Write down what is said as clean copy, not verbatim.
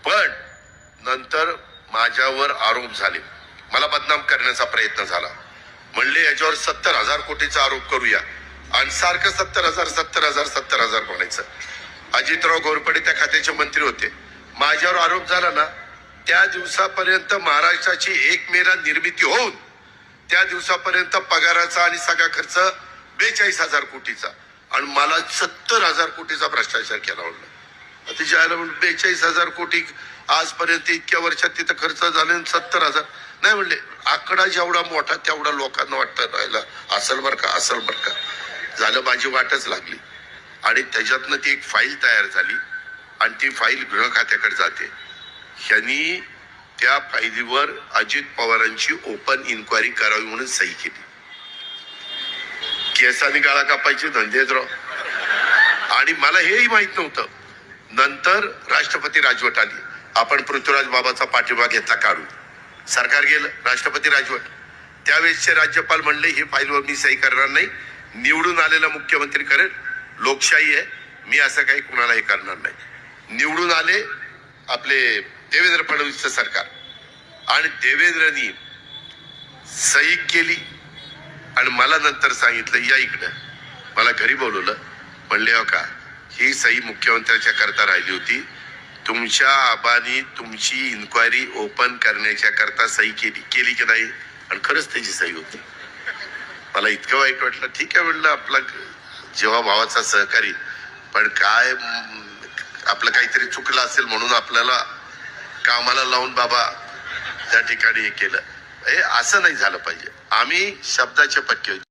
पण नंतर माझ्यावर आरोप झाले, मला बदनाम करण्याचा प्रयत्न झाला. म्हणले याच्यावर 70,000 कोटीचा आरोप करूया आणि सारखं 70,000 म्हणायचं. अजितराव घोरपडे त्या खात्याचे मंत्री होते. माझ्यावर आरोप झाला ना, त्या दिवसापर्यंत महाराष्ट्राची 1 मेला निर्मिती होऊन त्या दिवसापर्यंत पगाराचा आणि सगळा खर्च 42,000 कोटीचा आणि मला 70,000 कोटीचा भ्रष्टाचार केला. म्हणलं त्याच्या 42,000 कोटी आजपर्यंत इतक्या वर्षात तिथं खर्च झाले 70,000 नाही. म्हणले आकडा जेवढा मोठा तेवढा लोकांना वाटतं राहिला असल बर का झालं. माझी वाटच लागली आणि त्याच्यातनं ती एक फाईल तयार झाली आणि ती फाईल गृह खात्याकडे जाते. ह्यांनी त्या फाईलीवर अजित पवारांची ओपन इन्क्वायरी करावी म्हणून सही केली. केसाने गाळा कापायचे धंदेत राव. आणि मला हेही माहित नव्हतं. नंतर राष्ट्रपती राजवट आली, आपण पृथ्वीराज बाबाचा पाठिंबा घेतला काढून, सरकार गेलं, राष्ट्रपती राजवट. त्यावेळेसचे राज्यपाल म्हणले ही फाईलवर मी सही करणार नाही, निवडून आलेला मुख्यमंत्री करेल, लोकशाही आहे, मी असं काही कुणाला हे करणार नाही. निवडून आले आपले देवेंद्र फडणवीसचं सरकार आणि देवेंद्रनी सही केली आणि मला नंतर सांगितलं या इकडं, मला घरी बोलवलं. म्हणले हो का ही सही मुख्यमंत्र्याच्या करता राहिली होती, तुमच्या आबानी तुमची इन्क्वायरी ओपन करण्याच्या करता सही केली की नाही, आणि खरंच त्याची सही होती. मला इतकं वाईट वाटलं. ठीक आहे म्हणलं, आपला जेव्हा भावाचा सहकारी, पण काय आपलं काहीतरी चुकलं असेल म्हणून आपल्याला कामाला लावून बाबा त्या ठिकाणी हे केलं. हे असं नाही झालं पाहिजे. आम्ही शब्दाचे पक्के.